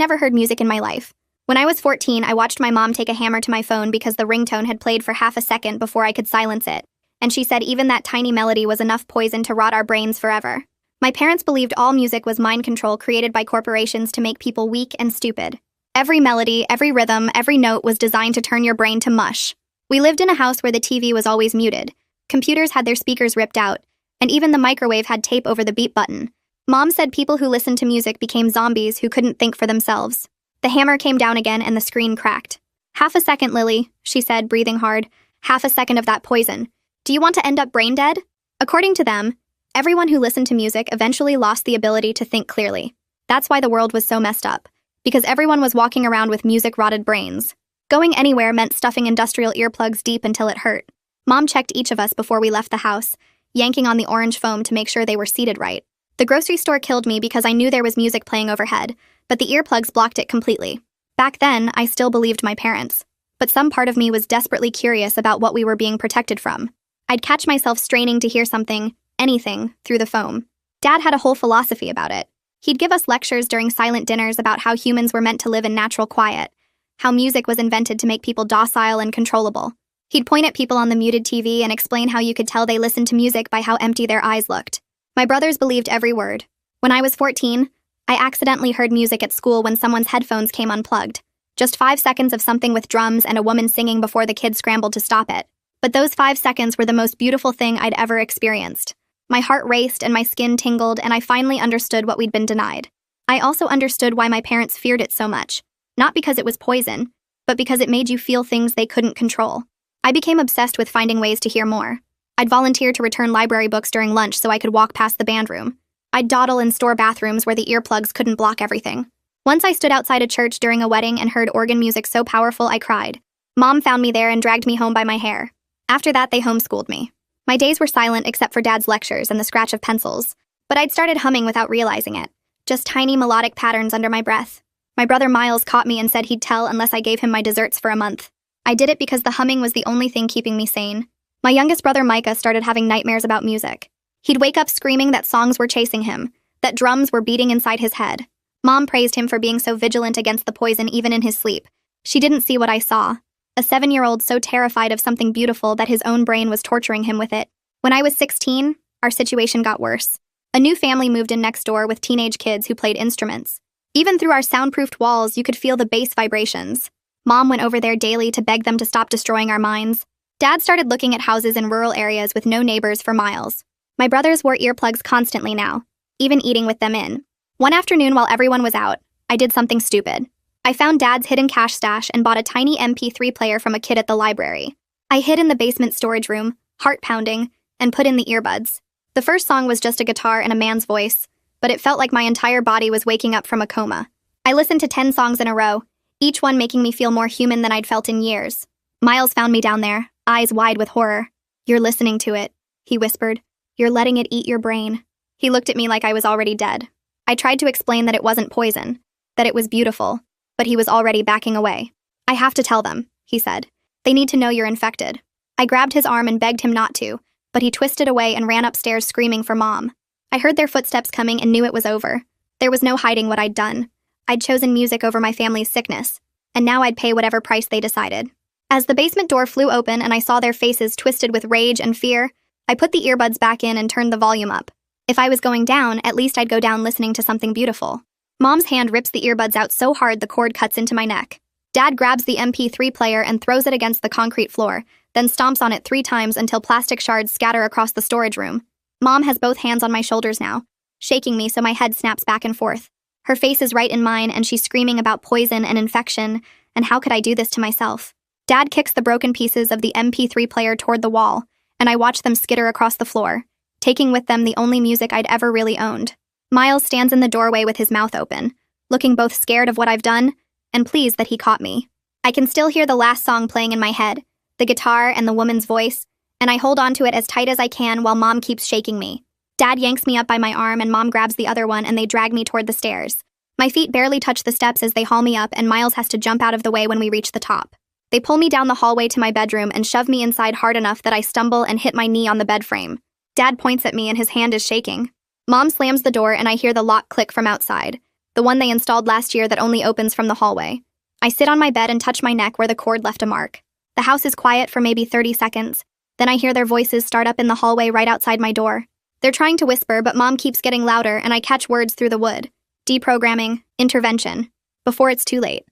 never heard music in my life. When I was 14, I watched my mom take a hammer to my phone because the ringtone had played for half a second before I could silence it, and she said even that tiny melody was enough poison to rot our brains forever. My parents believed all music was mind control created by corporations to make people weak and stupid. Every melody, every rhythm, every note was designed to turn your brain to mush. We lived in a house where the TV was always muted. Computers had their speakers ripped out, and even the microwave had tape over the beep button. Mom said people who listened to music became zombies who couldn't think for themselves. The hammer came down again and the screen cracked. "Half a second, Lily," she said, breathing hard. "Half a second of that poison. Do you want to end up brain dead?" According to them, everyone who listened to music eventually lost the ability to think clearly. That's why the world was so messed up. Because everyone was walking around with music-rotted brains. Going anywhere meant stuffing industrial earplugs deep until it hurt. Mom checked each of us before we left the house, yanking on the orange foam to make sure they were seated right. The grocery store killed me because I knew there was music playing overhead, but the earplugs blocked it completely. Back then, I still believed my parents. But some part of me was desperately curious about what we were being protected from. I'd catch myself straining to hear something, anything, through the foam. Dad had a whole philosophy about it. He'd give us lectures during silent dinners about how humans were meant to live in natural quiet, how music was invented to make people docile and controllable. He'd point at people on the muted TV and explain how you could tell they listened to music by how empty their eyes looked. My brothers believed every word. When I was 14, I accidentally heard music at school when someone's headphones came unplugged. Just 5 seconds of something with drums and a woman singing before the kids scrambled to stop it. But those 5 seconds were the most beautiful thing I'd ever experienced. My heart raced and my skin tingled, and I finally understood what we'd been denied. I also understood why my parents feared it so much. Not because it was poison, but because it made you feel things they couldn't control. I became obsessed with finding ways to hear more. I'd volunteer to return library books during lunch so I could walk past the band room. I'd dawdle in store bathrooms where the earplugs couldn't block everything. Once I stood outside a church during a wedding and heard organ music so powerful I cried. Mom found me there and dragged me home by my hair. After that, they homeschooled me. My days were silent except for Dad's lectures and the scratch of pencils, but I'd started humming without realizing it. Just tiny melodic patterns under my breath. My brother Miles caught me and said he'd tell unless I gave him my desserts for a month. I did it because the humming was the only thing keeping me sane. My youngest brother Micah started having nightmares about music. He'd wake up screaming that songs were chasing him, that drums were beating inside his head. Mom praised him for being so vigilant against the poison even in his sleep. She didn't see what I saw. A 7-year-old so terrified of something beautiful that his own brain was torturing him with it. When I was 16, our situation got worse. A new family moved in next door with teenage kids who played instruments. Even through our soundproofed walls, you could feel the bass vibrations. Mom went over there daily to beg them to stop destroying our minds. Dad started looking at houses in rural areas with no neighbors for miles. My brothers wore earplugs constantly now, even eating with them in. One afternoon while everyone was out, I did something stupid. I found Dad's hidden cash stash and bought a tiny MP3 player from a kid at the library. I hid in the basement storage room, heart pounding, and put in the earbuds. The first song was just a guitar and a man's voice, but it felt like my entire body was waking up from a coma. I listened to 10 songs in a row, each one making me feel more human than I'd felt in years. Miles found me down there, eyes wide with horror. "You're listening to it," he whispered. "You're letting it eat your brain." He looked at me like I was already dead. I tried to explain that it wasn't poison, that it was beautiful, but he was already backing away. "I have to tell them," he said. "They need to know you're infected." I grabbed his arm and begged him not to, but he twisted away and ran upstairs screaming for Mom. I heard their footsteps coming and knew it was over. There was no hiding what I'd done. I'd chosen music over my family's sickness, and now I'd pay whatever price they decided. As the basement door flew open and I saw their faces twisted with rage and fear, I put the earbuds back in and turned the volume up. If I was going down, at least I'd go down listening to something beautiful. Mom's hand rips the earbuds out so hard the cord cuts into my neck. Dad grabs the MP3 player and throws it against the concrete floor, then stomps on it 3 times until plastic shards scatter across the storage room. Mom has both hands on my shoulders now, shaking me so my head snaps back and forth. Her face is right in mine and she's screaming about poison and infection, and how could I do this to myself? Dad kicks the broken pieces of the MP3 player toward the wall, and I watch them skitter across the floor, taking with them the only music I'd ever really owned. Miles stands in the doorway with his mouth open, looking both scared of what I've done and pleased that he caught me. I can still hear the last song playing in my head, the guitar and the woman's voice, and I hold onto it as tight as I can while Mom keeps shaking me. Dad yanks me up by my arm and Mom grabs the other one and they drag me toward the stairs. My feet barely touch the steps as they haul me up and Miles has to jump out of the way when we reach the top. They pull me down the hallway to my bedroom and shove me inside hard enough that I stumble and hit my knee on the bed frame. Dad points at me and his hand is shaking. Mom slams the door and I hear the lock click from outside. The the one they installed last year that only opens from the hallway. I sit on my bed and touch my neck where the cord left a mark. The house is quiet for maybe 30 seconds. Then I hear their voices start up in the hallway right outside my door. They're trying to whisper, but Mom keeps getting louder and I catch words through the wood. Deprogramming, intervention. Before it's too late.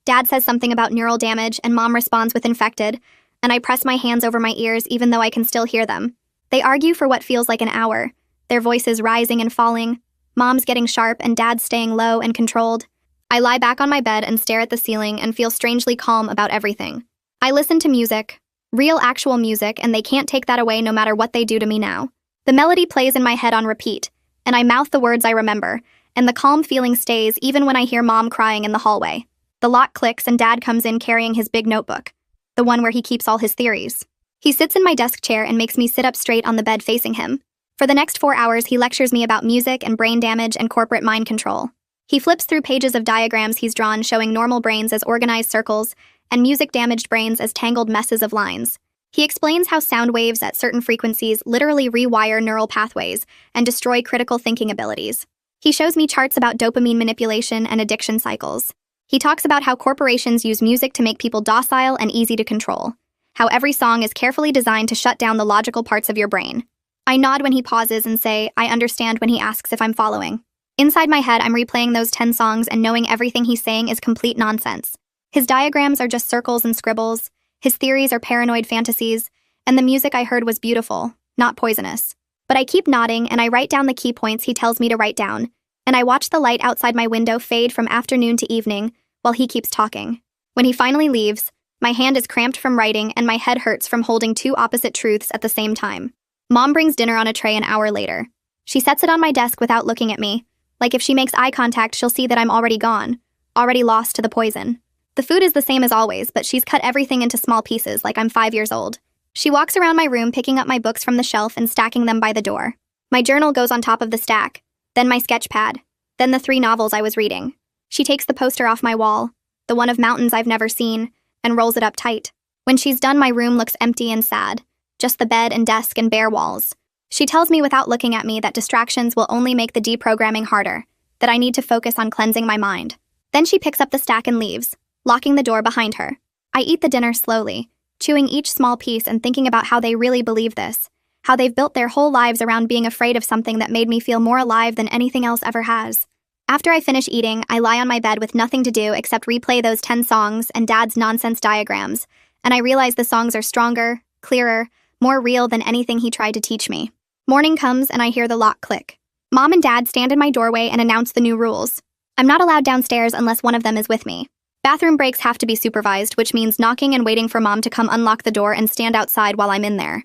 Dad says something about neural damage and Mom responds with infected, and I press my hands over my ears even though I can still hear them. They argue for what feels like an hour, their voices rising and falling, Mom's getting sharp and Dad's staying low and controlled. I lie back on my bed and stare at the ceiling and feel strangely calm about everything. I listen to music, real actual music, and they can't take that away no matter what they do to me now. The melody plays in my head on repeat, and I mouth the words I remember, and the calm feeling stays even when I hear Mom crying in the hallway. The lock clicks and Dad comes in carrying his big notebook, the one where he keeps all his theories. He sits in my desk chair and makes me sit up straight on the bed facing him. For the next 4 hours, he lectures me about music and brain damage and corporate mind control. He flips through pages of diagrams he's drawn showing normal brains as organized circles and music-damaged brains as tangled messes of lines. He explains how sound waves at certain frequencies literally rewire neural pathways and destroy critical thinking abilities. He shows me charts about dopamine manipulation and addiction cycles. He talks about how corporations use music to make people docile and easy to control, how every song is carefully designed to shut down the logical parts of your brain. I nod when he pauses and say, I understand when he asks if I'm following. Inside my head, I'm replaying those 10 songs and knowing everything he's saying is complete nonsense. His diagrams are just circles and scribbles, his theories are paranoid fantasies, and the music I heard was beautiful, not poisonous. But I keep nodding and I write down the key points he tells me to write down, and I watch the light outside my window fade from afternoon to evening while he keeps talking. When he finally leaves, my hand is cramped from writing and my head hurts from holding two opposite truths at the same time. Mom brings dinner on a tray an hour later. She sets it on my desk without looking at me. Like if she makes eye contact, she'll see that I'm already gone, already lost to the poison. The food is the same as always, but she's cut everything into small pieces like I'm 5 years old. She walks around my room picking up my books from the shelf and stacking them by the door. My journal goes on top of the stack, then my sketch pad, then the 3 novels I was reading. She takes the poster off my wall, the one of mountains I've never seen, and rolls it up tight. When she's done, my room looks empty and sad, just the bed and desk and bare walls. She tells me without looking at me that distractions will only make the deprogramming harder, that I need to focus on cleansing my mind. Then she picks up the stack and leaves, locking the door behind her. I eat the dinner slowly, chewing each small piece and thinking about how they really believe this, how they've built their whole lives around being afraid of something that made me feel more alive than anything else ever has. After I finish eating, I lie on my bed with nothing to do except replay those 10 songs and Dad's nonsense diagrams, and I realize the songs are stronger, clearer, more real than anything he tried to teach me. Morning comes and I hear the lock click. Mom and Dad stand in my doorway and announce the new rules. I'm not allowed downstairs unless one of them is with me. Bathroom breaks have to be supervised, which means knocking and waiting for Mom to come unlock the door and stand outside while I'm in there.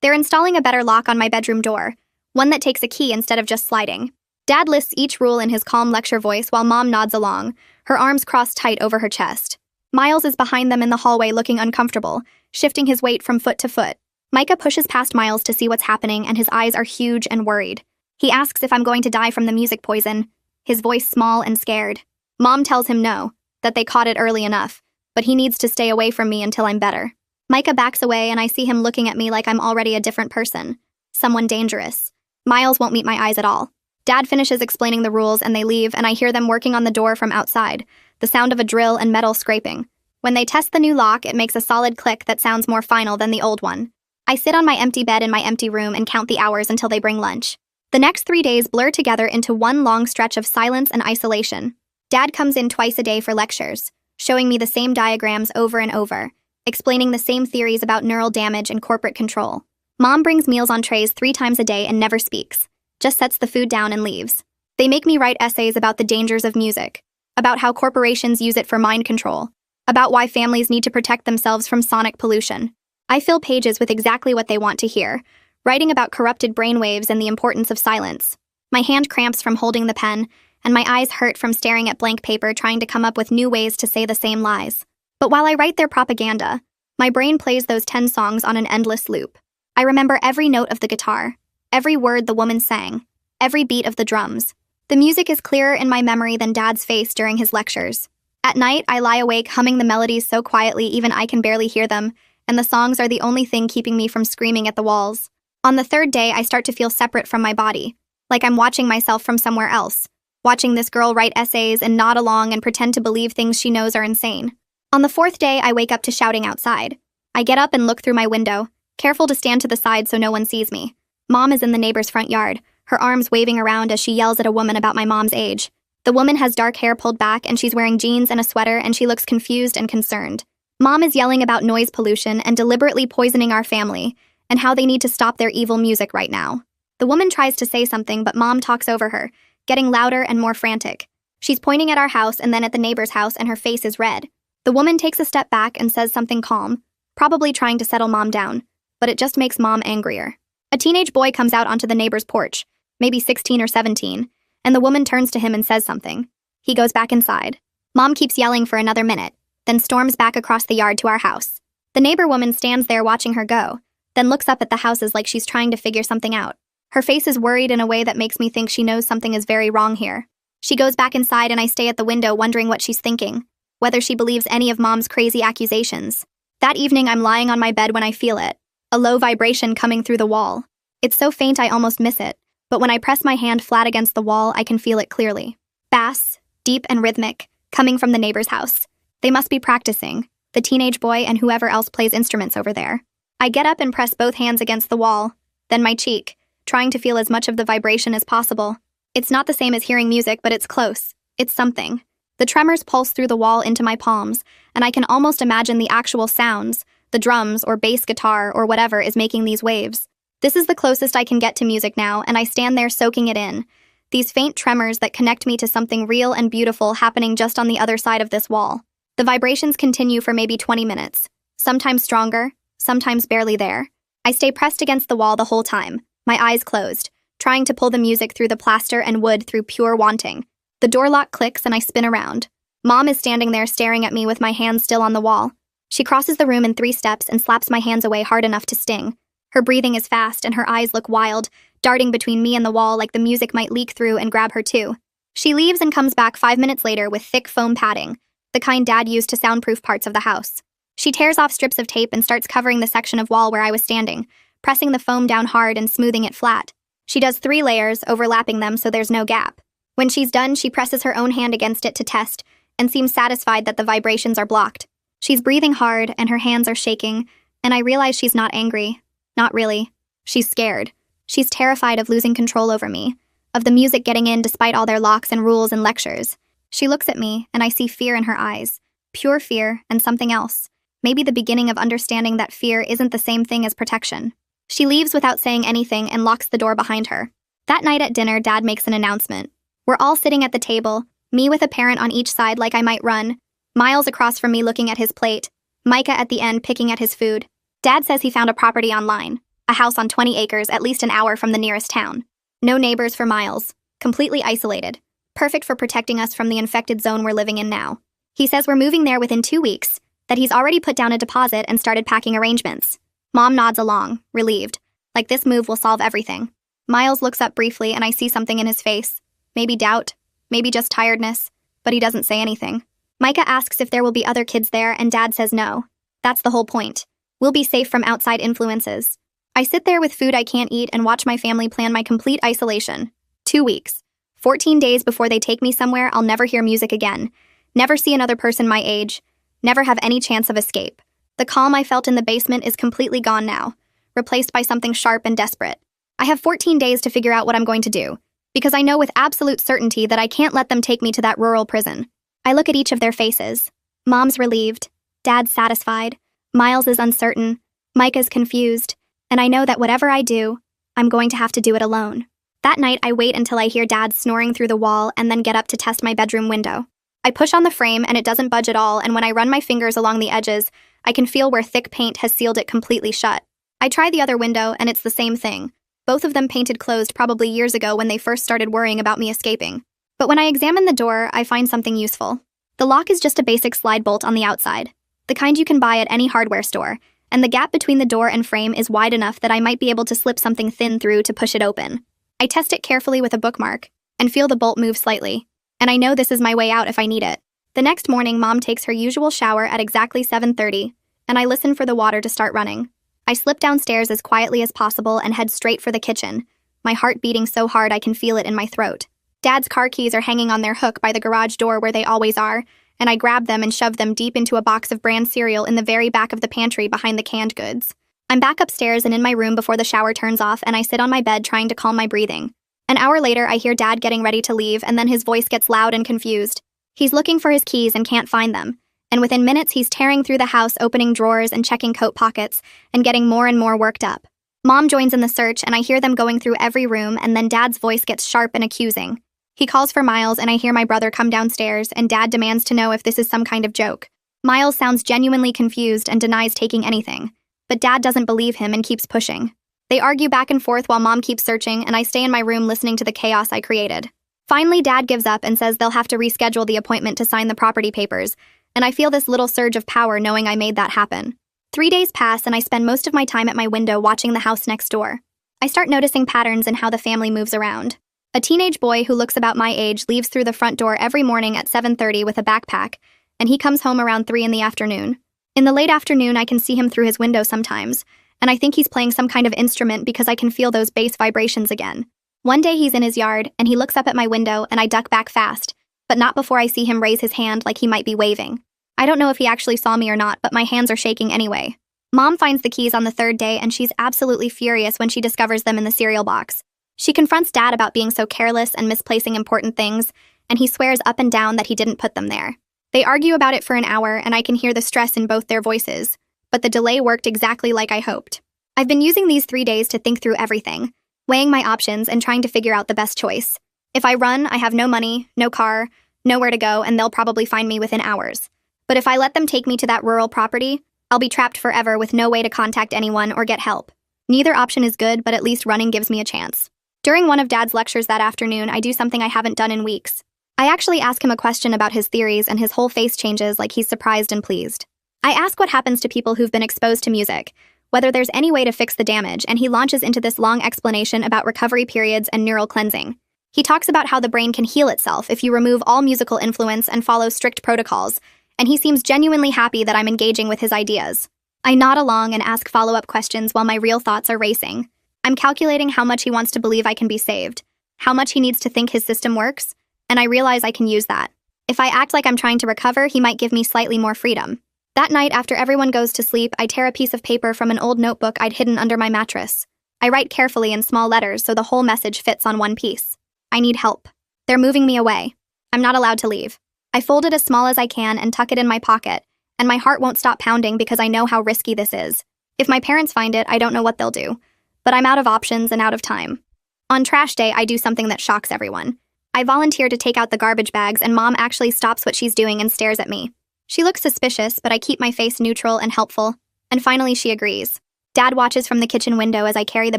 They're installing a better lock on my bedroom door, one that takes a key instead of just sliding. Dad lists each rule in his calm lecture voice while Mom nods along, her arms crossed tight over her chest. Miles is behind them in the hallway looking uncomfortable, shifting his weight from foot to foot. Micah pushes past Miles to see what's happening and his eyes are huge and worried. He asks if I'm going to die from the music poison, his voice small and scared. Mom tells him no, that they caught it early enough, but he needs to stay away from me until I'm better. Micah backs away and I see him looking at me like I'm already a different person, someone dangerous. Miles won't meet my eyes at all. Dad finishes explaining the rules and they leave and I hear them working on the door from outside, the sound of a drill and metal scraping. When they test the new lock, it makes a solid click that sounds more final than the old one. I sit on my empty bed in my empty room and count the hours until they bring lunch. The next 3 days blur together into one long stretch of silence and isolation. Dad comes in twice a day for lectures, showing me the same diagrams over and over, explaining the same theories about neural damage and corporate control. Mom brings meals on trays 3 times a day and never speaks, just sets the food down and leaves. They make me write essays about the dangers of music, about how corporations use it for mind control, about why families need to protect themselves from sonic pollution. I fill pages with exactly what they want to hear, writing about corrupted brainwaves and the importance of silence. My hand cramps from holding the pen, and my eyes hurt from staring at blank paper trying to come up with new ways to say the same lies. But while I write their propaganda, my brain plays those 10 songs on an endless loop. I remember every note of the guitar, every word the woman sang, every beat of the drums. The music is clearer in my memory than Dad's face during his lectures. At night, I lie awake humming the melodies so quietly even I can barely hear them, and the songs are the only thing keeping me from screaming at the walls. On the 3rd day, I start to feel separate from my body, like I'm watching myself from somewhere else, watching this girl write essays and nod along and pretend to believe things she knows are insane. On the fourth day, I wake up to shouting outside. I get up and look through my window, careful to stand to the side so no one sees me. Mom is in the neighbor's front yard, her arms waving around as she yells at a woman about my mom's age. The woman has dark hair pulled back and she's wearing jeans and a sweater and she looks confused and concerned. Mom is yelling about noise pollution and deliberately poisoning our family and how they need to stop their evil music right now. The woman tries to say something, but Mom talks over her, getting louder and more frantic. She's pointing at our house and then at the neighbor's house and her face is red. The woman takes a step back and says something calm, probably trying to settle Mom down, but it just makes Mom angrier. A teenage boy comes out onto the neighbor's porch, maybe 16 or 17, and the woman turns to him and says something. He goes back inside. Mom keeps yelling for another minute, then storms back across the yard to our house. The neighbor woman stands there watching her go, then looks up at the houses like she's trying to figure something out. Her face is worried in a way that makes me think she knows something is very wrong here. She goes back inside and I stay at the window wondering what she's thinking, whether she believes any of Mom's crazy accusations. That evening I'm lying on my bed when I feel it, a low vibration coming through the wall. It's so faint I almost miss it, but when I press my hand flat against the wall I can feel it clearly. Bass, deep and rhythmic, coming from the neighbor's house. They must be practicing, the teenage boy and whoever else plays instruments over there. I get up and press both hands against the wall, then my cheek, trying to feel as much of the vibration as possible. It's not the same as hearing music, but it's close. It's something. The tremors pulse through the wall into my palms, and I can almost imagine the actual sounds, the drums or bass guitar or whatever is making these waves. This is the closest I can get to music now, and I stand there soaking it in. These faint tremors that connect me to something real and beautiful happening just on the other side of this wall. The vibrations continue for maybe 20 minutes, sometimes stronger, sometimes barely there. I stay pressed against the wall the whole time, my eyes closed, trying to pull the music through the plaster and wood through pure wanting. The door lock clicks and I spin around. Mom is standing there staring at me with my hands still on the wall. She crosses the room in 3 steps and slaps my hands away hard enough to sting. Her breathing is fast and her eyes look wild, darting between me and the wall like the music might leak through and grab her too. She leaves and comes back 5 minutes later with thick foam padding, the kind Dad used to soundproof parts of the house. She tears off strips of tape and starts covering the section of wall where I was standing, pressing the foam down hard and smoothing it flat. She does 3 layers, overlapping them so there's no gap. When she's done, she presses her own hand against it to test, and seems satisfied that the vibrations are blocked. She's breathing hard, and her hands are shaking, and I realize she's not angry. Not really. She's scared. She's terrified of losing control over me, of the music getting in despite all their locks and rules and lectures. She looks at me, and I see fear in her eyes. Pure fear, and something else. Maybe the beginning of understanding that fear isn't the same thing as protection. She leaves without saying anything and locks the door behind her. That night at dinner, Dad makes an announcement. We're all sitting at the table, me with a parent on each side like I might run, Miles across from me looking at his plate, Micah at the end picking at his food. Dad says he found a property online, a house on 20 acres at least an hour from the nearest town. No neighbors for Miles, completely isolated, perfect for protecting us from the infected zone we're living in now. He says we're moving there within 2 weeks, that he's already put down a deposit and started packing arrangements. Mom nods along, relieved, like this move will solve everything. Miles looks up briefly and I see something in his face. Maybe doubt, maybe just tiredness, but he doesn't say anything. Micah asks if there will be other kids there and Dad says no. That's the whole point. We'll be safe from outside influences. I sit there with food I can't eat and watch my family plan my complete isolation. 2 weeks. 14 days before they take me somewhere I'll never hear music again. Never see another person my age. Never have any chance of escape. The calm I felt in the basement is completely gone now, replaced by something sharp and desperate. I have 14 days to figure out what I'm going to do, because I know with absolute certainty that I can't let them take me to that rural prison. I look at each of their faces. Mom's relieved, Dad's satisfied, Miles is uncertain, Micah's confused, and I know that whatever I do, I'm going to have to do it alone. That night, I wait until I hear Dad snoring through the wall and then get up to test my bedroom window. I push on the frame and it doesn't budge at all, and when I run my fingers along the edges, I can feel where thick paint has sealed it completely shut. I try the other window and it's the same thing. Both of them painted closed probably years ago when they first started worrying about me escaping. But when I examine the door, I find something useful. The lock is just a basic slide bolt on the outside, the kind you can buy at any hardware store, and the gap between the door and frame is wide enough that I might be able to slip something thin through to push it open. I test it carefully with a bookmark, and feel the bolt move slightly, and I know this is my way out if I need it. The next morning, Mom takes her usual shower at exactly 7:30, and I listen for the water to start running. I slip downstairs as quietly as possible and head straight for the kitchen, my heart beating so hard I can feel it in my throat. Dad's car keys are hanging on their hook by the garage door where they always are, and I grab them and shove them deep into a box of bran cereal in the very back of the pantry behind the canned goods. I'm back upstairs and in my room before the shower turns off, and I sit on my bed trying to calm my breathing. An hour later, I hear Dad getting ready to leave, and then his voice gets loud and confused. He's looking for his keys and can't find them, and within minutes he's tearing through the house, opening drawers and checking coat pockets, and getting more and more worked up. Mom joins in the search, and I hear them going through every room, and then Dad's voice gets sharp and accusing. He calls for Miles, and I hear my brother come downstairs, and Dad demands to know if this is some kind of joke. Miles sounds genuinely confused and denies taking anything, but Dad doesn't believe him and keeps pushing. They argue back and forth while Mom keeps searching, and I stay in my room listening to the chaos I created. Finally, Dad gives up and says they'll have to reschedule the appointment to sign the property papers, and I feel this little surge of power knowing I made that happen. 3 days pass, and I spend most of my time at my window watching the house next door. I start noticing patterns in how the family moves around. A teenage boy who looks about my age leaves through the front door every morning at 7:30 with a backpack, and he comes home around 3 in the afternoon. In the late afternoon, I can see him through his window sometimes, and I think he's playing some kind of instrument because I can feel those bass vibrations again. One day he's in his yard, and he looks up at my window, and I duck back fast, but not before I see him raise his hand like he might be waving. I don't know if he actually saw me or not, but my hands are shaking anyway. Mom finds the keys on the third day, and she's absolutely furious when she discovers them in the cereal box. She confronts Dad about being so careless and misplacing important things, and he swears up and down that he didn't put them there. They argue about it for an hour, and I can hear the stress in both their voices, but the delay worked exactly like I hoped. I've been using these 3 days to think through everything, weighing my options and trying to figure out the best choice. If I run, I have no money, no car, nowhere to go, and they'll probably find me within hours. But if I let them take me to that rural property, I'll be trapped forever with no way to contact anyone or get help. Neither option is good, but at least running gives me a chance. During one of Dad's lectures that afternoon, I do something I haven't done in weeks. I actually ask him a question about his theories, and his whole face changes like he's surprised and pleased. I ask what happens to people who've been exposed to music, whether there's any way to fix the damage, and he launches into this long explanation about recovery periods and neural cleansing. He talks about how the brain can heal itself if you remove all musical influence and follow strict protocols, and he seems genuinely happy that I'm engaging with his ideas. I nod along and ask follow-up questions while my real thoughts are racing. I'm calculating how much he wants to believe I can be saved, how much he needs to think his system works, and I realize I can use that. If I act like I'm trying to recover, he might give me slightly more freedom. That night, after everyone goes to sleep, I tear a piece of paper from an old notebook I'd hidden under my mattress. I write carefully in small letters so the whole message fits on one piece. I need help. They're moving me away. I'm not allowed to leave. I fold it as small as I can and tuck it in my pocket, and my heart won't stop pounding because I know how risky this is. If my parents find it, I don't know what they'll do. But I'm out of options and out of time. On trash day, I do something that shocks everyone. I volunteer to take out the garbage bags, and Mom actually stops what she's doing and stares at me. She looks suspicious, but I keep my face neutral and helpful, and finally she agrees. Dad watches from the kitchen window as I carry the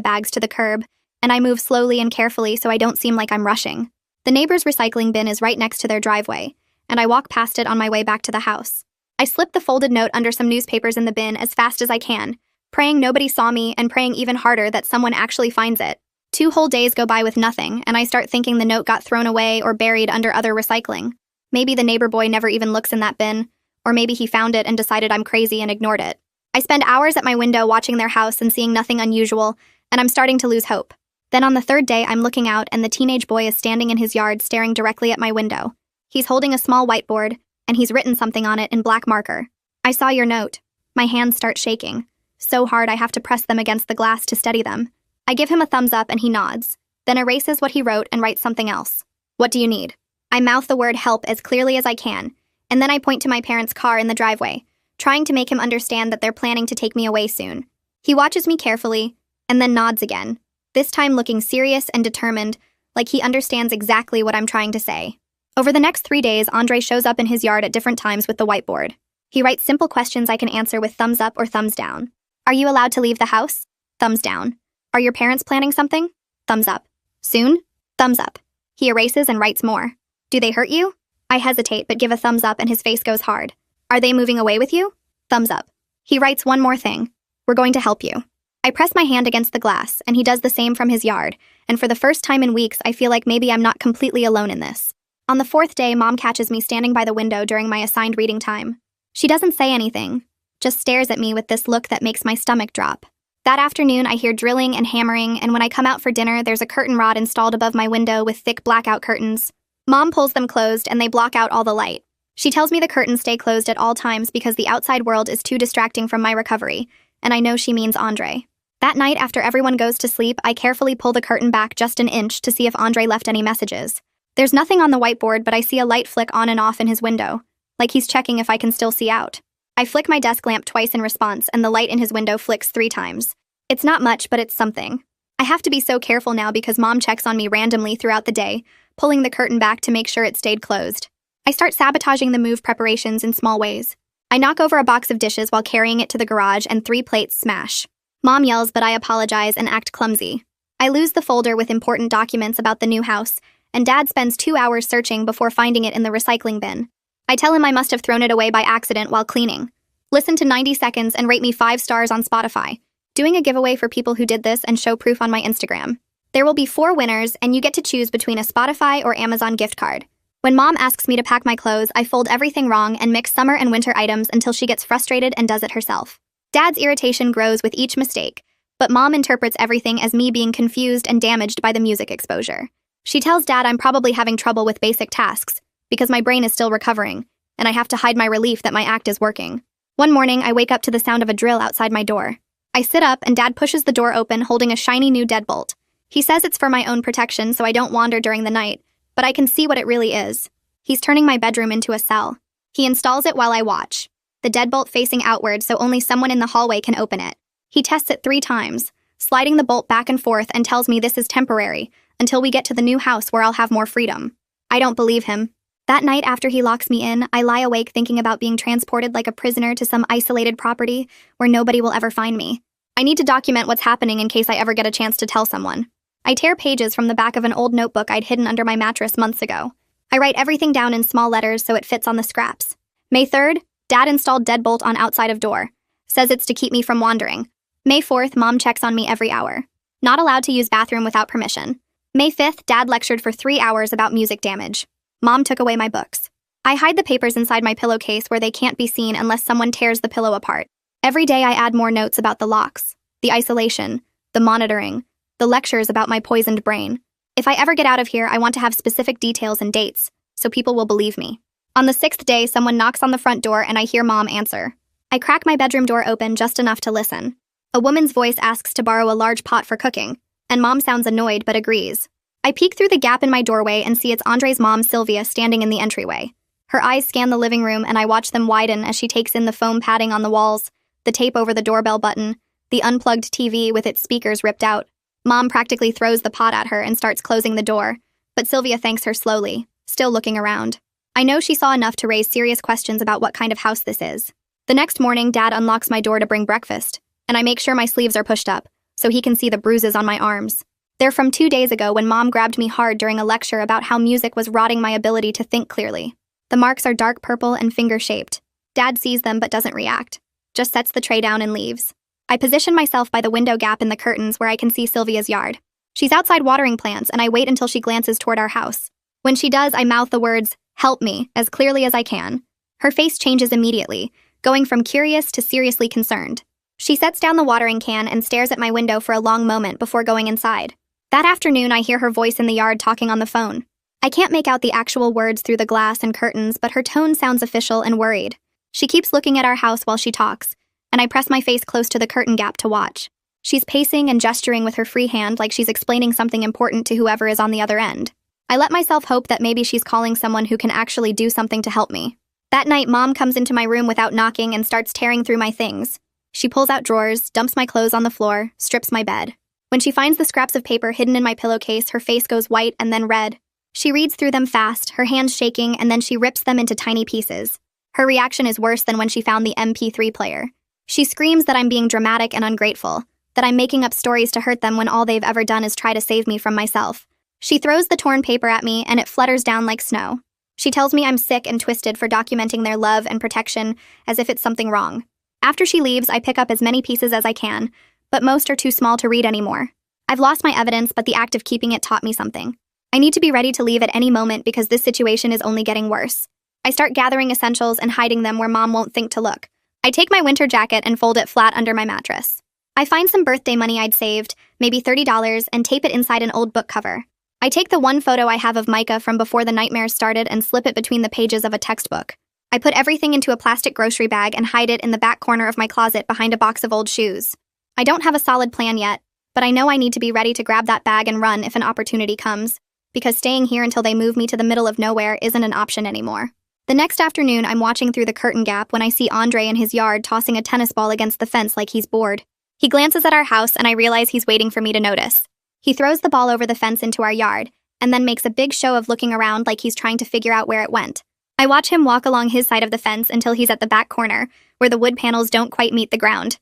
bags to the curb, and I move slowly and carefully so I don't seem like I'm rushing. The neighbor's recycling bin is right next to their driveway, and I walk past it on my way back to the house. I slip the folded note under some newspapers in the bin as fast as I can, praying nobody saw me and praying even harder that someone actually finds it. 2 whole days go by with nothing, and I start thinking the note got thrown away or buried under other recycling. Maybe the neighbor boy never even looks in that bin, or maybe he found it and decided I'm crazy and ignored it. I spend hours at my window watching their house and seeing nothing unusual, and I'm starting to lose hope. Then on the 3rd day, I'm looking out, and the teenage boy is standing in his yard staring directly at my window. He's holding a small whiteboard, and he's written something on it in black marker. I saw your note. My hands start shaking. So hard I have to press them against the glass to steady them. I give him a thumbs up and he nods, then erases what he wrote and writes something else. What do you need? I mouth the word help as clearly as I can, and then I point to my parents' car in the driveway, trying to make him understand that they're planning to take me away soon. He watches me carefully, and then nods again, this time looking serious and determined, like he understands exactly what I'm trying to say. Over the next 3 days, Andre shows up in his yard at different times with the whiteboard. He writes simple questions I can answer with thumbs up or thumbs down. Are you allowed to leave the house? Thumbs down. Are your parents planning something? Thumbs up. Soon? Thumbs up. He erases and writes more. Do they hurt you? I hesitate but give a thumbs up and his face goes hard. Are they moving away with you? Thumbs up. He writes one more thing. We're going to help you. I press my hand against the glass, and he does the same from his yard, and for the first time in weeks, I feel like maybe I'm not completely alone in this. On the 4th day, Mom catches me standing by the window during my assigned reading time. She doesn't say anything, just stares at me with this look that makes my stomach drop. That afternoon, I hear drilling and hammering, and when I come out for dinner, there's a curtain rod installed above my window with thick blackout curtains. Mom pulls them closed, and they block out all the light. She tells me the curtains stay closed at all times because the outside world is too distracting from my recovery, and I know she means Andre. That night, after everyone goes to sleep, I carefully pull the curtain back just an inch to see if Andre left any messages. There's nothing on the whiteboard, but I see a light flick on and off in his window, like he's checking if I can still see out. I flick my desk lamp twice in response, and the light in his window flicks 3 times. It's not much, but it's something. I have to be so careful now because Mom checks on me randomly throughout the day, pulling the curtain back to make sure it stayed closed. I start sabotaging the move preparations in small ways. I knock over a box of dishes while carrying it to the garage, and 3 plates smash. Mom yells, but I apologize and act clumsy. I lose the folder with important documents about the new house, and Dad spends 2 hours searching before finding it in the recycling bin. I tell him I must have thrown it away by accident while cleaning. Listen to 90 Seconds and rate me 5 stars on Spotify. Doing a giveaway for people who did this and show proof on my Instagram. There will be 4 winners, and you get to choose between a Spotify or Amazon gift card. When Mom asks me to pack my clothes, I fold everything wrong and mix summer and winter items until she gets frustrated and does it herself. Dad's irritation grows with each mistake, but Mom interprets everything as me being confused and damaged by the music exposure. She tells Dad I'm probably having trouble with basic tasks, because my brain is still recovering, and I have to hide my relief that my act is working. One morning, I wake up to the sound of a drill outside my door. I sit up, and Dad pushes the door open holding a shiny new deadbolt. He says it's for my own protection so I don't wander during the night, but I can see what it really is. He's turning my bedroom into a cell. He installs it while I watch, the deadbolt facing outward so only someone in the hallway can open it. He tests it 3 times, sliding the bolt back and forth, and tells me this is temporary, until we get to the new house where I'll have more freedom. I don't believe him. That night after he locks me in, I lie awake thinking about being transported like a prisoner to some isolated property where nobody will ever find me. I need to document what's happening in case I ever get a chance to tell someone. I tear pages from the back of an old notebook I'd hidden under my mattress months ago. I write everything down in small letters so it fits on the scraps. May 3rd, Dad installed deadbolt on outside of door. Says it's to keep me from wandering. May 4th, Mom checks on me every hour. Not allowed to use bathroom without permission. May 5th, Dad lectured for 3 hours about music damage. Mom took away my books. I hide the papers inside my pillowcase where they can't be seen unless someone tears the pillow apart. Every day I add more notes about the locks, the isolation, the monitoring, the lectures about my poisoned brain. If I ever get out of here, I want to have specific details and dates, so people will believe me. On the 6th day, someone knocks on the front door and I hear Mom answer. I crack my bedroom door open just enough to listen. A woman's voice asks to borrow a large pot for cooking, and Mom sounds annoyed but agrees. I peek through the gap in my doorway and see it's Andre's mom, Sylvia, standing in the entryway. Her eyes scan the living room, and I watch them widen as she takes in the foam padding on the walls, the tape over the doorbell button, the unplugged TV with its speakers ripped out. Mom practically throws the pot at her and starts closing the door, but Sylvia thanks her slowly, still looking around. I know she saw enough to raise serious questions about what kind of house this is. The next morning, Dad unlocks my door to bring breakfast, and I make sure my sleeves are pushed up, so he can see the bruises on my arms. They're from 2 days ago when Mom grabbed me hard during a lecture about how music was rotting my ability to think clearly. The marks are dark purple and finger-shaped. Dad sees them but doesn't react, just sets the tray down and leaves. I position myself by the window gap in the curtains where I can see Sylvia's yard. She's outside watering plants, and I wait until she glances toward our house. When she does, I mouth the words, "Help me," as clearly as I can. Her face changes immediately, going from curious to seriously concerned. She sets down the watering can and stares at my window for a long moment before going inside. That afternoon, I hear her voice in the yard talking on the phone. I can't make out the actual words through the glass and curtains, but her tone sounds official and worried. She keeps looking at our house while she talks, and I press my face close to the curtain gap to watch. She's pacing and gesturing with her free hand like she's explaining something important to whoever is on the other end. I let myself hope that maybe she's calling someone who can actually do something to help me. That night, Mom comes into my room without knocking and starts tearing through my things. She pulls out drawers, dumps my clothes on the floor, strips my bed. When she finds the scraps of paper hidden in my pillowcase, her face goes white and then red. She reads through them fast, her hands shaking, and then she rips them into tiny pieces. Her reaction is worse than when she found the MP3 player. She screams that I'm being dramatic and ungrateful, that I'm making up stories to hurt them when all they've ever done is try to save me from myself. She throws the torn paper at me, and it flutters down like snow. She tells me I'm sick and twisted for documenting their love and protection as if it's something wrong. After she leaves, I pick up as many pieces as I can, but most are too small to read anymore. I've lost my evidence, but the act of keeping it taught me something. I need to be ready to leave at any moment because this situation is only getting worse. I start gathering essentials and hiding them where Mom won't think to look. I take my winter jacket and fold it flat under my mattress. I find some birthday money I'd saved, maybe $30, and tape it inside an old book cover. I take the one photo I have of Micah from before the nightmares started and slip it between the pages of a textbook. I put everything into a plastic grocery bag and hide it in the back corner of my closet behind a box of old shoes. I don't have a solid plan yet, but I know I need to be ready to grab that bag and run if an opportunity comes, because staying here until they move me to the middle of nowhere isn't an option anymore. The next afternoon, I'm watching through the curtain gap when I see Andre in his yard tossing a tennis ball against the fence like he's bored. He glances at our house and I realize he's waiting for me to notice. He throws the ball over the fence into our yard, and then makes a big show of looking around like he's trying to figure out where it went. I watch him walk along his side of the fence until he's at the back corner, where the wood panels don't quite meet the ground.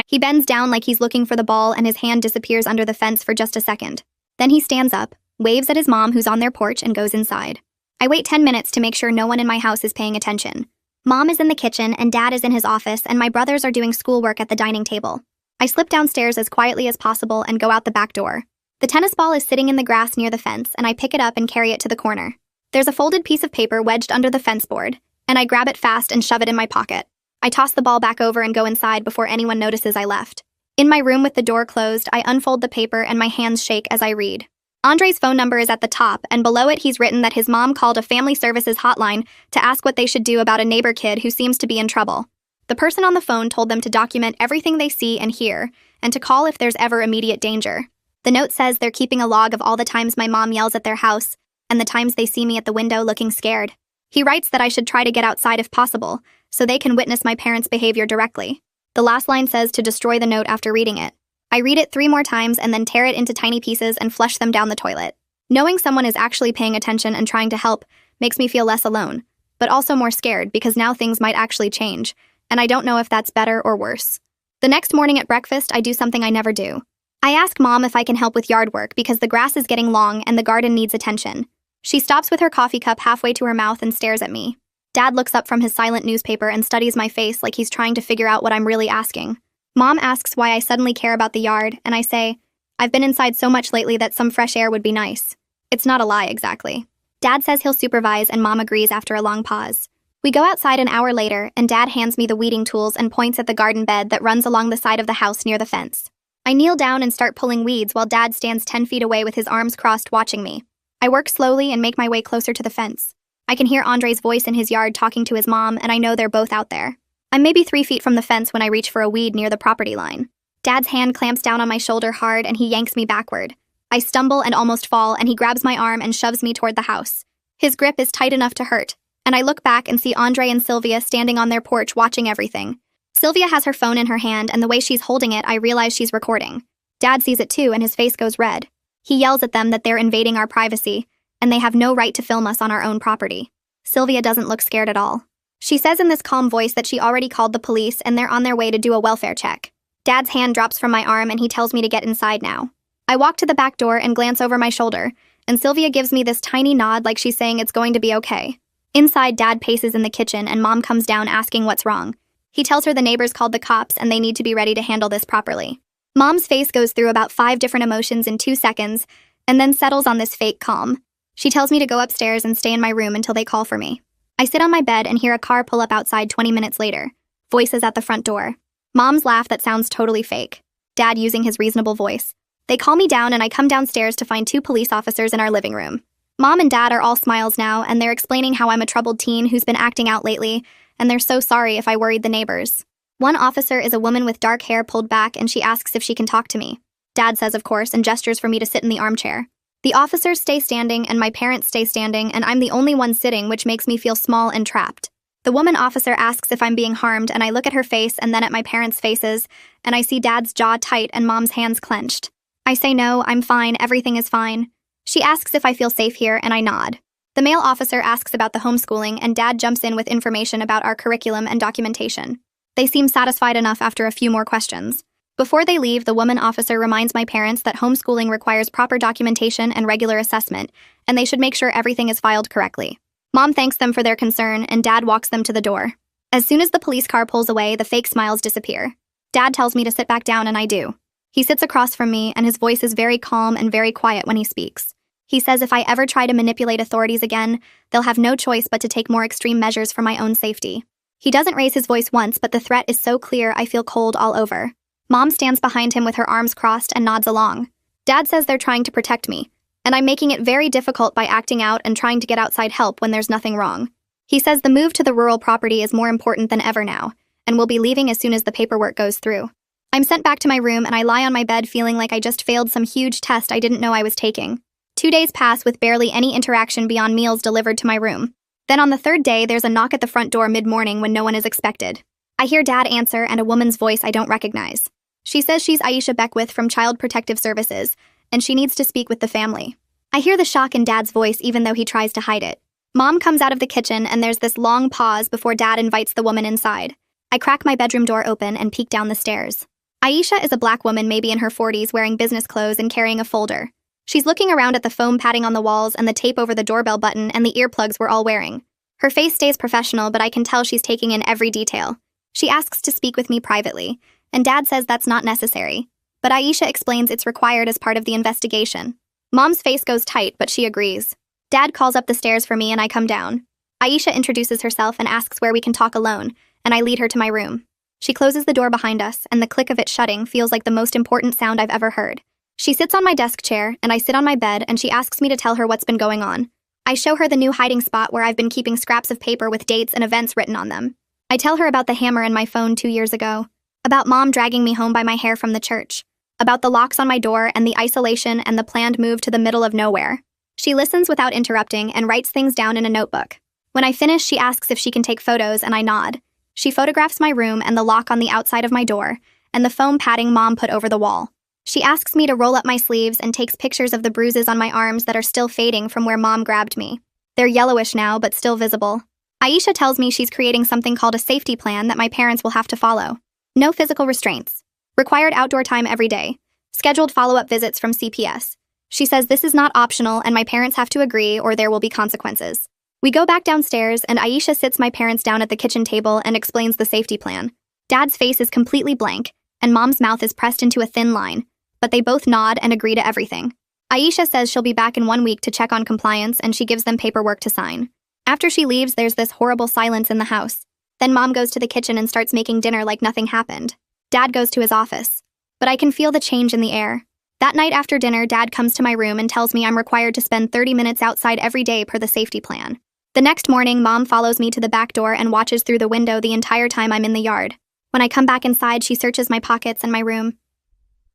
He bends down like he's looking for the ball and his hand disappears under the fence for just a second. Then he stands up, waves at his mom who's on their porch, and goes inside. I wait 10 minutes to make sure no one in my house is paying attention. Mom is in the kitchen and Dad is in his office and my brothers are doing schoolwork at the dining table. I slip downstairs as quietly as possible and go out the back door. The tennis ball is sitting in the grass near the fence and I pick it up and carry it to the corner. There's a folded piece of paper wedged under the fence board, and I grab it fast and shove it in my pocket. I toss the ball back over and go inside before anyone notices I left. In my room with the door closed, I unfold the paper and my hands shake as I read. Andre's phone number is at the top, and below it he's written that his mom called a family services hotline to ask what they should do about a neighbor kid who seems to be in trouble. The person on the phone told them to document everything they see and hear, and to call if there's ever immediate danger. The note says they're keeping a log of all the times my mom yells at their house, and the times they see me at the window looking scared. He writes that I should try to get outside if possible, so they can witness my parents' behavior directly. The last line says to destroy the note after reading it. I read it 3 more times and then tear it into tiny pieces and flush them down the toilet. Knowing someone is actually paying attention and trying to help makes me feel less alone, but also more scared because now things might actually change, and I don't know if that's better or worse. The next morning at breakfast, I do something I never do. I ask Mom if I can help with yard work because the grass is getting long and the garden needs attention. She stops with her coffee cup halfway to her mouth and stares at me. Dad looks up from his silent newspaper and studies my face like he's trying to figure out what I'm really asking. Mom asks why I suddenly care about the yard, and I say, I've been inside so much lately that some fresh air would be nice. It's not a lie, exactly. Dad says he'll supervise, and Mom agrees after a long pause. We go outside an hour later, and Dad hands me the weeding tools and points at the garden bed that runs along the side of the house near the fence. I kneel down and start pulling weeds while Dad stands 10 feet away with his arms crossed watching me. I work slowly and make my way closer to the fence. I can hear Andre's voice in his yard talking to his mom, and I know they're both out there. I'm maybe 3 feet from the fence when I reach for a weed near the property line. Dad's hand clamps down on my shoulder hard and he yanks me backward. I stumble and almost fall, and he grabs my arm and shoves me toward the house. His grip is tight enough to hurt, and I look back and see Andre and Sylvia standing on their porch watching everything. Sylvia has her phone in her hand, and the way she's holding it, I realize she's recording. Dad sees it too, and his face goes red. He yells at them that they're invading our privacy, and they have no right to film us on our own property. Sylvia doesn't look scared at all. She says in this calm voice that she already called the police and they're on their way to do a welfare check. Dad's hand drops from my arm and he tells me to get inside now. I walk to the back door and glance over my shoulder, and Sylvia gives me this tiny nod like she's saying it's going to be okay. Inside, Dad paces in the kitchen and Mom comes down asking what's wrong. He tells her the neighbors called the cops and they need to be ready to handle this properly. Mom's face goes through about 5 different emotions in 2 seconds and then settles on this fake calm. She tells me to go upstairs and stay in my room until they call for me. I sit on my bed and hear a car pull up outside 20 minutes later. Voices at the front door. Mom's laugh that sounds totally fake. Dad using his reasonable voice. They call me down and I come downstairs to find 2 police officers in our living room. Mom and Dad are all smiles now, and they're explaining how I'm a troubled teen who's been acting out lately, and they're so sorry if I worried the neighbors. One officer is a woman with dark hair pulled back and she asks if she can talk to me. Dad says of course and gestures for me to sit in the armchair. The officers stay standing and my parents stay standing, and I'm the only one sitting, which makes me feel small and trapped. The woman officer asks if I'm being harmed, and I look at her face and then at my parents' faces, and I see Dad's jaw tight and Mom's hands clenched. I say no, I'm fine, everything is fine. She asks if I feel safe here, and I nod. The male officer asks about the homeschooling, and Dad jumps in with information about our curriculum and documentation. They seem satisfied enough after a few more questions. Before they leave, the woman officer reminds my parents that homeschooling requires proper documentation and regular assessment, and they should make sure everything is filed correctly. Mom thanks them for their concern, and Dad walks them to the door. As soon as the police car pulls away, the fake smiles disappear. Dad tells me to sit back down, and I do. He sits across from me, and his voice is very calm and very quiet when he speaks. He says if I ever try to manipulate authorities again, they'll have no choice but to take more extreme measures for my own safety. He doesn't raise his voice once, but the threat is so clear I feel cold all over. Mom stands behind him with her arms crossed and nods along. Dad says they're trying to protect me, and I'm making it very difficult by acting out and trying to get outside help when there's nothing wrong. He says the move to the rural property is more important than ever now, and will be leaving as soon as the paperwork goes through. I'm sent back to my room and I lie on my bed feeling like I just failed some huge test I didn't know I was taking. 2 days pass with barely any interaction beyond meals delivered to my room. Then on the third day, there's a knock at the front door mid-morning when no one is expected. I hear Dad answer and a woman's voice I don't recognize. She says she's Aisha Beckwith from Child Protective Services, and she needs to speak with the family. I hear the shock in Dad's voice even though he tries to hide it. Mom comes out of the kitchen and there's this long pause before Dad invites the woman inside. I crack my bedroom door open and peek down the stairs. Aisha is a black woman maybe in her 40s wearing business clothes and carrying a folder. She's looking around at the foam padding on the walls and the tape over the doorbell button and the earplugs we're all wearing. Her face stays professional, but I can tell she's taking in every detail. She asks to speak with me privately, and Dad says that's not necessary. But Aisha explains it's required as part of the investigation. Mom's face goes tight, but she agrees. Dad calls up the stairs for me and I come down. Aisha introduces herself and asks where we can talk alone, and I lead her to my room. She closes the door behind us, and the click of it shutting feels like the most important sound I've ever heard. She sits on my desk chair, and I sit on my bed, and she asks me to tell her what's been going on. I show her the new hiding spot where I've been keeping scraps of paper with dates and events written on them. I tell her about the hammer in my phone 2 years ago, about Mom dragging me home by my hair from the church, about the locks on my door and the isolation and the planned move to the middle of nowhere. She listens without interrupting and writes things down in a notebook. When I finish, she asks if she can take photos, and I nod. She photographs my room and the lock on the outside of my door, and the foam padding Mom put over the wall. She asks me to roll up my sleeves and takes pictures of the bruises on my arms that are still fading from where Mom grabbed me. They're yellowish now, but still visible. Aisha tells me she's creating something called a safety plan that my parents will have to follow. No physical restraints. Required outdoor time every day. Scheduled follow-up visits from CPS. She says this is not optional and my parents have to agree or there will be consequences. We go back downstairs and Aisha sits my parents down at the kitchen table and explains the safety plan. Dad's face is completely blank, and Mom's mouth is pressed into a thin line, but they both nod and agree to everything. Aisha says she'll be back in 1 week to check on compliance and she gives them paperwork to sign. After she leaves, there's this horrible silence in the house. Then Mom goes to the kitchen and starts making dinner like nothing happened. Dad goes to his office. But I can feel the change in the air. That night after dinner, Dad comes to my room and tells me I'm required to spend 30 minutes outside every day per the safety plan. The next morning, Mom follows me to the back door and watches through the window the entire time I'm in the yard. When I come back inside, she searches my pockets and my room.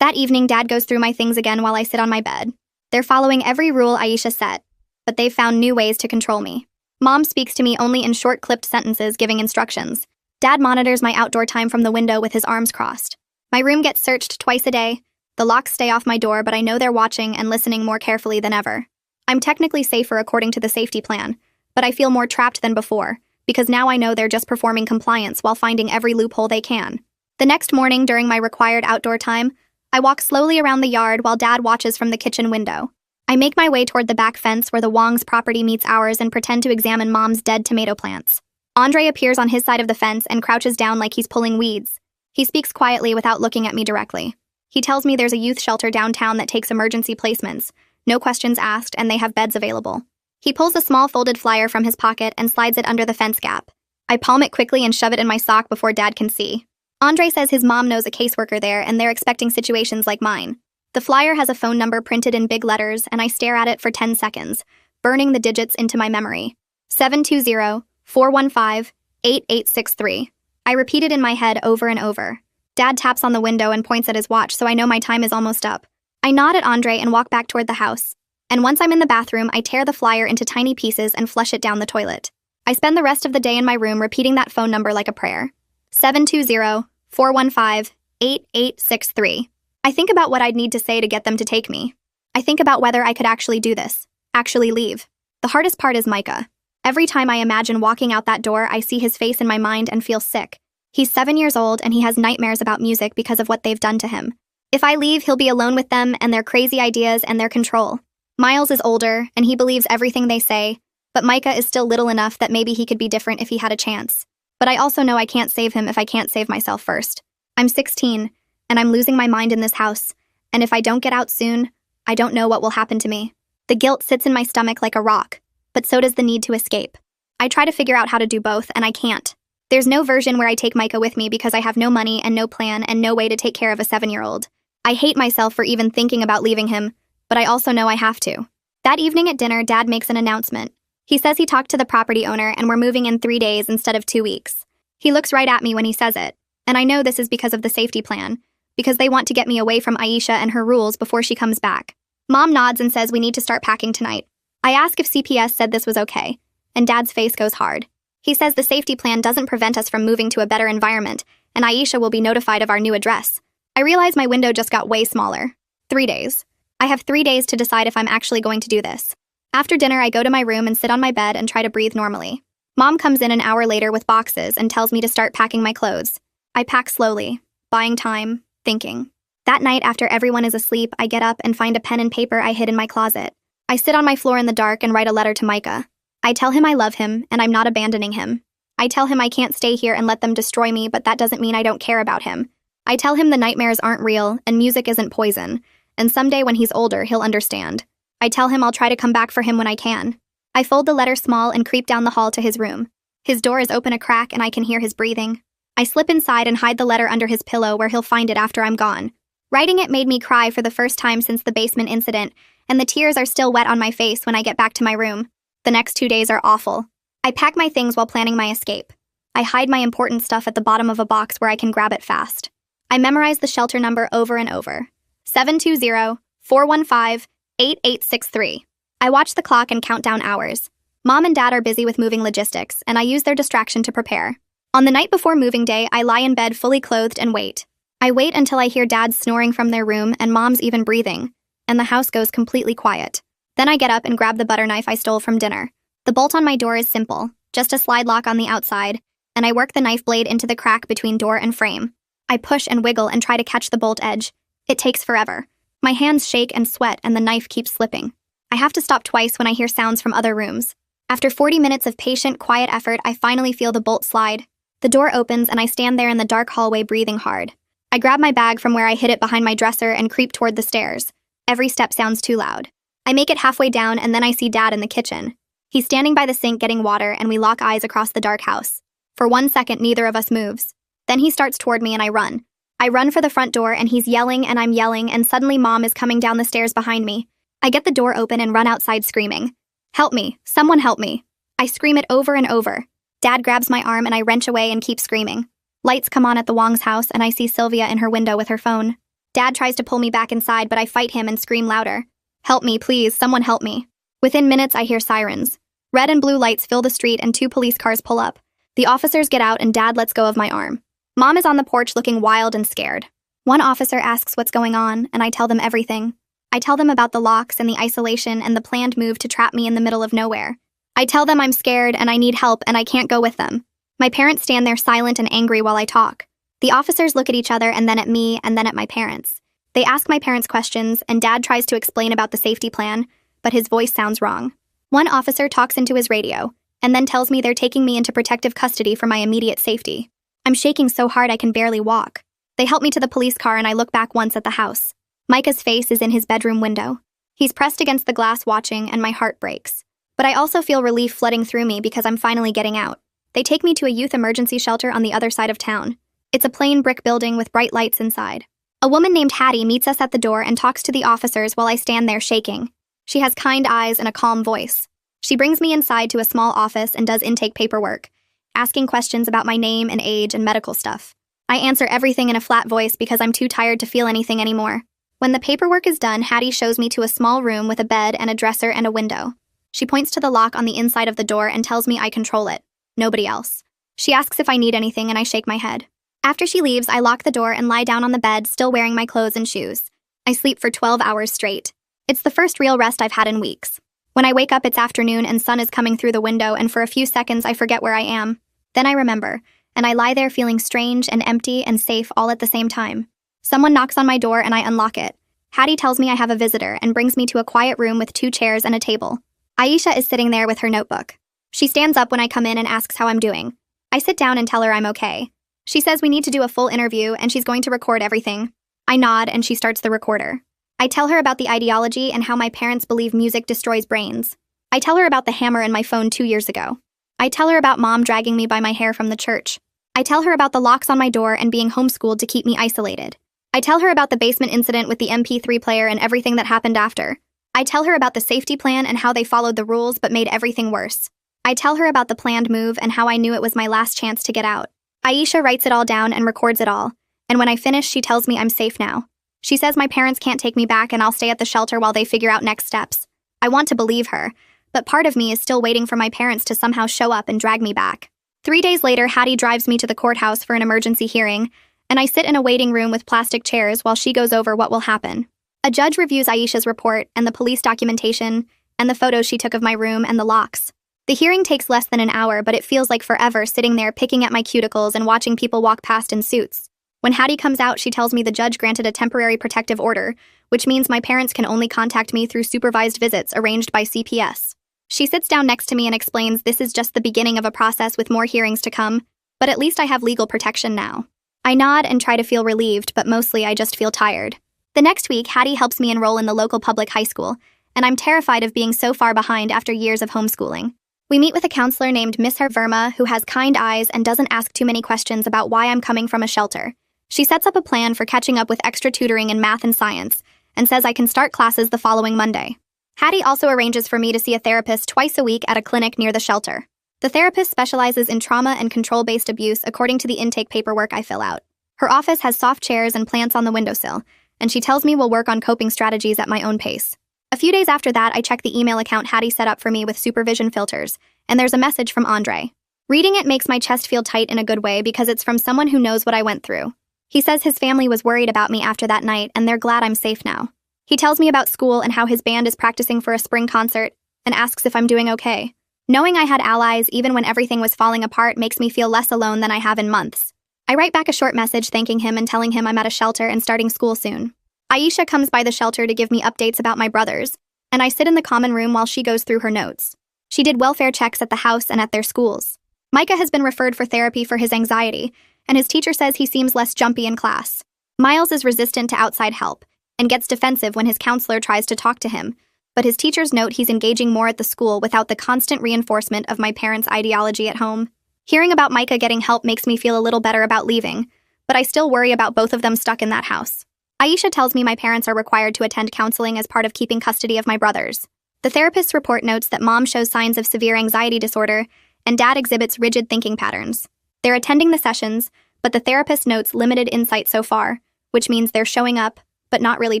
That evening, Dad goes through my things again while I sit on my bed. They're following every rule Aisha set, but they've found new ways to control me. Mom speaks to me only in short clipped sentences giving instructions. Dad monitors my outdoor time from the window with his arms crossed. My room gets searched twice a day. The locks stay off my door, but I know they're watching and listening more carefully than ever. I'm technically safer according to the safety plan, but I feel more trapped than before, because now I know they're just performing compliance while finding every loophole they can. The next morning, during my required outdoor time, I walk slowly around the yard while Dad watches from the kitchen window. I make my way toward the back fence where the Wong's property meets ours and pretend to examine Mom's dead tomato plants. Andre appears on his side of the fence and crouches down like he's pulling weeds. He speaks quietly without looking at me directly. He tells me there's a youth shelter downtown that takes emergency placements, no questions asked, and they have beds available. He pulls a small folded flyer from his pocket and slides it under the fence gap. I palm it quickly and shove it in my sock before Dad can see. Andre says his mom knows a caseworker there and they're expecting situations like mine. The flyer has a phone number printed in big letters and I stare at it for 10 seconds, burning the digits into my memory. 720-415-8863. I repeat it in my head over and over. Dad taps on the window and points at his watch so I know my time is almost up. I nod at Andre and walk back toward the house. And once I'm in the bathroom, I tear the flyer into tiny pieces and flush it down the toilet. I spend the rest of the day in my room repeating that phone number like a prayer. 720-415-8863. I think about what I'd need to say to get them to take me. I think about whether I could actually do this, actually leave. The hardest part is Micah. Every time I imagine walking out that door, I see his face in my mind and feel sick. He's 7 years old and he has nightmares about music because of what they've done to him. If I leave, he'll be alone with them and their crazy ideas and their control. Miles is older and he believes everything they say, but Micah is still little enough that maybe he could be different if he had a chance. But I also know I can't save him if I can't save myself first. I'm 16, and I'm losing my mind in this house, and if I don't get out soon, I don't know what will happen to me. The guilt sits in my stomach like a rock, but so does the need to escape. I try to figure out how to do both, and I can't. There's no version where I take Micah with me because I have no money and no plan and no way to take care of a 7-year-old. I hate myself for even thinking about leaving him, but I also know I have to. That evening at dinner, Dad makes an announcement. He says he talked to the property owner and we're moving in 3 days instead of 2 weeks. He looks right at me when he says it, and I know this is because of the safety plan, because they want to get me away from Aisha and her rules before she comes back. Mom nods and says we need to start packing tonight. I ask if CPS said this was okay, and Dad's face goes hard. He says the safety plan doesn't prevent us from moving to a better environment, and Aisha will be notified of our new address. I realize my window just got way smaller. 3 days. I have 3 days to decide if I'm actually going to do this. After dinner, I go to my room and sit on my bed and try to breathe normally. Mom comes in an hour later with boxes and tells me to start packing my clothes. I pack slowly, buying time, thinking. That night, after everyone is asleep, I get up and find a pen and paper I hid in my closet. I sit on my floor in the dark and write a letter to Micah. I tell him I love him and I'm not abandoning him. I tell him I can't stay here and let them destroy me, but that doesn't mean I don't care about him. I tell him the nightmares aren't real and music isn't poison, and someday when he's older, he'll understand. I tell him I'll try to come back for him when I can. I fold the letter small and creep down the hall to his room. His door is open a crack and I can hear his breathing. I slip inside and hide the letter under his pillow where he'll find it after I'm gone. Writing it made me cry for the first time since the basement incident, and the tears are still wet on my face when I get back to my room. The next 2 days are awful. I pack my things while planning my escape. I hide my important stuff at the bottom of a box where I can grab it fast. I memorize the shelter number over and over. 720-415-8863. I watch the clock and count down hours. Mom and Dad are busy with moving logistics, and I use their distraction to prepare. On the night before moving day, I lie in bed fully clothed and wait. I wait until I hear Dad snoring from their room and Mom's even breathing, and the house goes completely quiet. Then I get up and grab the butter knife I stole from dinner. The bolt on my door is simple, just a slide lock on the outside, and I work the knife blade into the crack between door and frame. I push and wiggle and try to catch the bolt edge. It takes forever. My hands shake and sweat and the knife keeps slipping. I have to stop twice when I hear sounds from other rooms. After 40 minutes of patient, quiet effort, I finally feel the bolt slide. The door opens and I stand there in the dark hallway breathing hard. I grab my bag from where I hid it behind my dresser and creep toward the stairs. Every step sounds too loud. I make it halfway down and then I see Dad in the kitchen. He's standing by the sink getting water and we lock eyes across the dark house. For 1 second, neither of us moves. Then he starts toward me and I run. I run for the front door and he's yelling and I'm yelling and suddenly Mom is coming down the stairs behind me. I get the door open and run outside screaming. Help me, someone help me. I scream it over and over. Dad grabs my arm and I wrench away and keep screaming. Lights come on at the Wong's house and I see Sylvia in her window with her phone. Dad tries to pull me back inside but I fight him and scream louder. Help me, please, someone help me. Within minutes I hear sirens. Red and blue lights fill the street and 2 police cars pull up. The officers get out and Dad lets go of my arm. Mom is on the porch looking wild and scared. One officer asks what's going on and I tell them everything. I tell them about the locks and the isolation and the planned move to trap me in the middle of nowhere. I tell them I'm scared and I need help and I can't go with them. My parents stand there silent and angry while I talk. The officers look at each other and then at me and then at my parents. They ask my parents questions and Dad tries to explain about the safety plan, but his voice sounds wrong. One officer talks into his radio and then tells me they're taking me into protective custody for my immediate safety. I'm shaking so hard I can barely walk. They help me to the police car and I look back once at the house. Micah's face is in his bedroom window. He's pressed against the glass watching and my heart breaks. But I also feel relief flooding through me because I'm finally getting out. They take me to a youth emergency shelter on the other side of town. It's a plain brick building with bright lights inside. A woman named Hattie meets us at the door and talks to the officers while I stand there shaking. She has kind eyes and a calm voice. She brings me inside to a small office and does intake paperwork, asking questions about my name and age and medical stuff. I answer everything in a flat voice because I'm too tired to feel anything anymore. When the paperwork is done, Hattie shows me to a small room with a bed and a dresser and a window. She points to the lock on the inside of the door and tells me I control it. Nobody else. She asks if I need anything and I shake my head. After she leaves, I lock the door and lie down on the bed, still wearing my clothes and shoes. I sleep for 12 hours straight. It's the first real rest I've had in weeks. When I wake up, it's afternoon and sun is coming through the window, and for a few seconds I forget where I am. Then I remember, and I lie there feeling strange and empty and safe all at the same time. Someone knocks on my door and I unlock it. Hattie tells me I have a visitor and brings me to a quiet room with 2 chairs and a table. Aisha is sitting there with her notebook. She stands up when I come in and asks how I'm doing. I sit down and tell her I'm okay. She says we need to do a full interview and she's going to record everything. I nod and she starts the recorder. I tell her about the ideology and how my parents believe music destroys brains. I tell her about the hammer in my phone 2 years ago. I tell her about Mom dragging me by my hair from the church. I tell her about the locks on my door and being homeschooled to keep me isolated. I tell her about the basement incident with the MP3 player and everything that happened after. I tell her about the safety plan and how they followed the rules but made everything worse. I tell her about the planned move and how I knew it was my last chance to get out. Aisha writes it all down and records it all, and when I finish, she tells me I'm safe now. She says my parents can't take me back and I'll stay at the shelter while they figure out next steps. I want to believe her, but part of me is still waiting for my parents to somehow show up and drag me back. 3 days later, Hattie drives me to the courthouse for an emergency hearing, and I sit in a waiting room with plastic chairs while she goes over what will happen. A judge reviews Aisha's report and the police documentation and the photos she took of my room and the locks. The hearing takes less than an hour, but it feels like forever sitting there picking at my cuticles and watching people walk past in suits. When Hattie comes out, she tells me the judge granted a temporary protective order, which means my parents can only contact me through supervised visits arranged by CPS. She sits down next to me and explains this is just the beginning of a process with more hearings to come, but at least I have legal protection now. I nod and try to feel relieved, but mostly I just feel tired. The next week, Hattie helps me enroll in the local public high school, and I'm terrified of being so far behind after years of homeschooling. We meet with a counselor named Miss Verma who has kind eyes and doesn't ask too many questions about why I'm coming from a shelter. She sets up a plan for catching up with extra tutoring in math and science, and says I can start classes the following Monday. Hattie also arranges for me to see a therapist twice a week at a clinic near the shelter. The therapist specializes in trauma and control-based abuse according to the intake paperwork I fill out. Her office has soft chairs and plants on the windowsill, and she tells me we'll work on coping strategies at my own pace. A few days after that, I check the email account Hattie set up for me with supervision filters, and there's a message from Andre. Reading it makes my chest feel tight in a good way because it's from someone who knows what I went through. He says his family was worried about me after that night, and they're glad I'm safe now. He tells me about school and how his band is practicing for a spring concert, and asks if I'm doing okay. Knowing I had allies even when everything was falling apart makes me feel less alone than I have in months. I write back a short message thanking him and telling him I'm at a shelter and starting school soon. Aisha comes by the shelter to give me updates about my brothers, and I sit in the common room while she goes through her notes. She did welfare checks at the house and at their schools. Micah has been referred for therapy for his anxiety, and his teacher says he seems less jumpy in class. Miles is resistant to outside help, and gets defensive when his counselor tries to talk to him, but his teachers note he's engaging more at the school without the constant reinforcement of my parents' ideology at home. Hearing about Micah getting help makes me feel a little better about leaving, but I still worry about both of them stuck in that house. Aisha tells me my parents are required to attend counseling as part of keeping custody of my brothers. The therapist's report notes that Mom shows signs of severe anxiety disorder, and Dad exhibits rigid thinking patterns. They're attending the sessions, but the therapist notes limited insight so far, which means they're showing up, but not really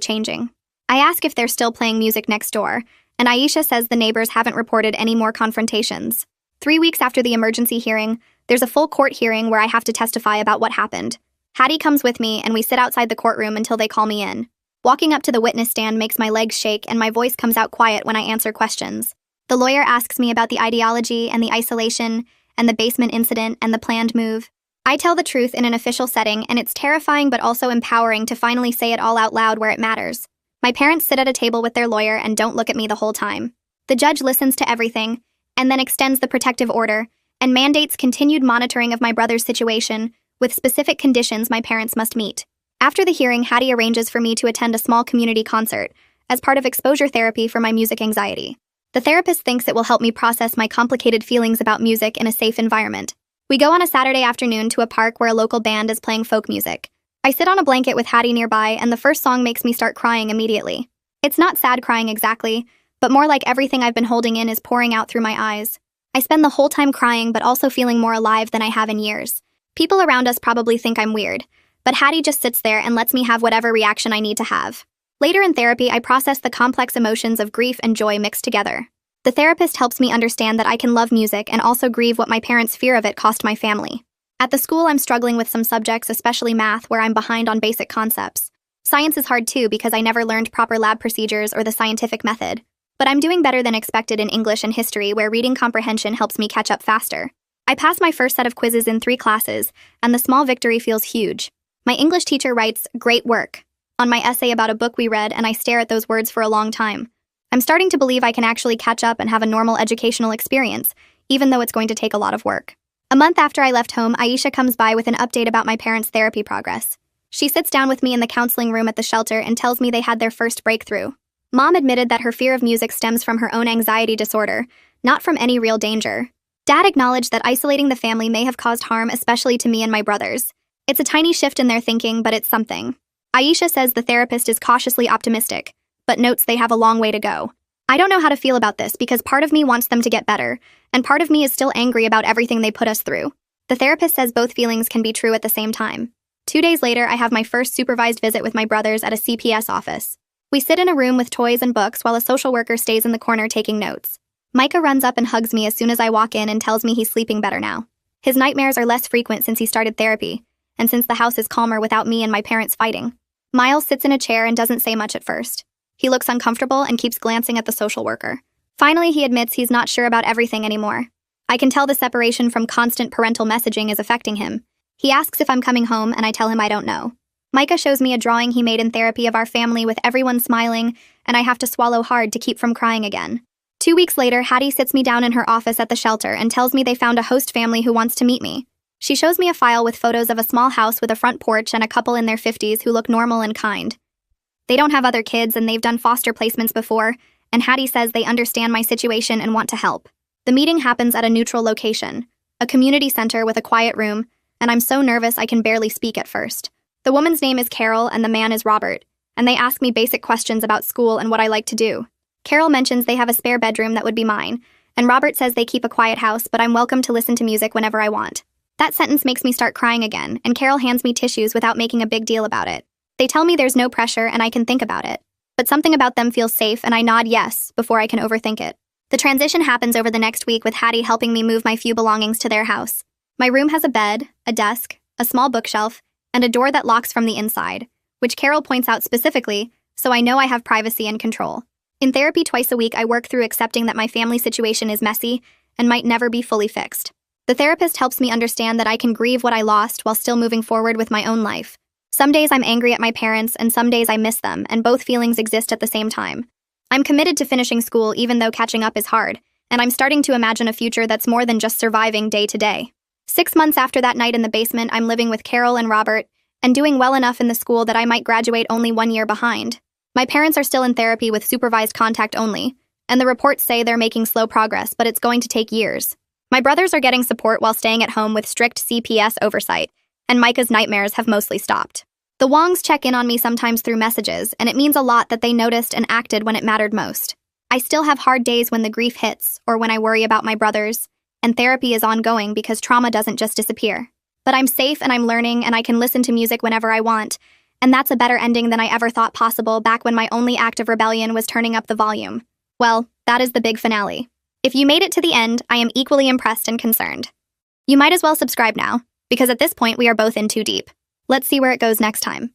changing. I ask if they're still playing music next door, and Aisha says the neighbors haven't reported any more confrontations. 3 weeks after the emergency hearing, there's a full court hearing where I have to testify about what happened. Hattie comes with me, and we sit outside the courtroom until they call me in. Walking up to the witness stand makes my legs shake, and my voice comes out quiet when I answer questions. The lawyer asks me about the ideology and the isolation, and the basement incident and the planned move. I tell the truth in an official setting, and it's terrifying but also empowering to finally say it all out loud where it matters. My parents sit at a table with their lawyer and don't look at me the whole time. The judge listens to everything, and then extends the protective order, and mandates continued monitoring of my brother's situation, with specific conditions my parents must meet. After the hearing, Hattie arranges for me to attend a small community concert, as part of exposure therapy for my music anxiety. The therapist thinks it will help me process my complicated feelings about music in a safe environment. We go on a Saturday afternoon to a park where a local band is playing folk music. I sit on a blanket with Hattie nearby, and the first song makes me start crying immediately. It's not sad crying exactly, but more like everything I've been holding in is pouring out through my eyes. I spend the whole time crying but also feeling more alive than I have in years. People around us probably think I'm weird, but Hattie just sits there and lets me have whatever reaction I need to have. Later in therapy, I process the complex emotions of grief and joy mixed together. The therapist helps me understand that I can love music and also grieve what my parents' fear of it cost my family. At the school, I'm struggling with some subjects, especially math, where I'm behind on basic concepts. Science is hard too because I never learned proper lab procedures or the scientific method. But I'm doing better than expected in English and history, where reading comprehension helps me catch up faster. I passed my first set of quizzes in 3 classes, and the small victory feels huge. My English teacher writes, "Great work," on my essay about a book we read, and I stare at those words for a long time. I'm starting to believe I can actually catch up and have a normal educational experience, even though it's going to take a lot of work. A month after I left home, Aisha comes by with an update about my parents' therapy progress. She sits down with me in the counseling room at the shelter and tells me they had their first breakthrough. Mom admitted that her fear of music stems from her own anxiety disorder, not from any real danger. Dad acknowledged that isolating the family may have caused harm, especially to me and my brothers. It's a tiny shift in their thinking, but it's something. Aisha says the therapist is cautiously optimistic, but notes they have a long way to go. I don't know how to feel about this because part of me wants them to get better, and part of me is still angry about everything they put us through. The therapist says both feelings can be true at the same time. 2 days later, I have my first supervised visit with my brothers at a CPS office. We sit in a room with toys and books while a social worker stays in the corner taking notes. Micah runs up and hugs me as soon as I walk in and tells me he's sleeping better now. His nightmares are less frequent since he started therapy, and since the house is calmer without me and my parents fighting. Miles sits in a chair and doesn't say much at first. He looks uncomfortable and keeps glancing at the social worker. Finally, he admits he's not sure about everything anymore. I can tell the separation from constant parental messaging is affecting him. He asks if I'm coming home, and I tell him I don't know. Micah shows me a drawing he made in therapy of our family with everyone smiling, and I have to swallow hard to keep from crying again. 2 weeks later, Hattie sits me down in her office at the shelter and tells me they found a host family who wants to meet me. She shows me a file with photos of a small house with a front porch and a couple in their 50s who look normal and kind. They don't have other kids and they've done foster placements before, and Hattie says they understand my situation and want to help. The meeting happens at a neutral location, a community center with a quiet room, and I'm so nervous I can barely speak at first. The woman's name is Carol and the man is Robert, and they ask me basic questions about school and what I like to do. Carol mentions they have a spare bedroom that would be mine, and Robert says they keep a quiet house, but I'm welcome to listen to music whenever I want. That sentence makes me start crying again, and Carol hands me tissues without making a big deal about it. They tell me there's no pressure and I can think about it. But something about them feels safe, and I nod yes before I can overthink it. The transition happens over the next week with Hattie helping me move my few belongings to their house. My room has a bed, a desk, a small bookshelf, and a door that locks from the inside, which Carol points out specifically, so I know I have privacy and control. In therapy twice a week, I work through accepting that my family situation is messy and might never be fully fixed. The therapist helps me understand that I can grieve what I lost while still moving forward with my own life. Some days I'm angry at my parents, and some days I miss them, and both feelings exist at the same time. I'm committed to finishing school even though catching up is hard, and I'm starting to imagine a future that's more than just surviving day to day. 6 months after that night in the basement, I'm living with Carol and Robert, and doing well enough in the school that I might graduate only 1 year behind. My parents are still in therapy with supervised contact only, and the reports say they're making slow progress, but it's going to take years. My brothers are getting support while staying at home with strict CPS oversight, and Micah's nightmares have mostly stopped. The Wongs check in on me sometimes through messages, and it means a lot that they noticed and acted when it mattered most. I still have hard days when the grief hits, or when I worry about my brothers, and therapy is ongoing because trauma doesn't just disappear. But I'm safe and I'm learning, and I can listen to music whenever I want, and that's a better ending than I ever thought possible back when my only act of rebellion was turning up the volume. Well, that is the big finale. If you made it to the end, I am equally impressed and concerned. You might as well subscribe now, because at this point we are both in too deep. Let's see where it goes next time.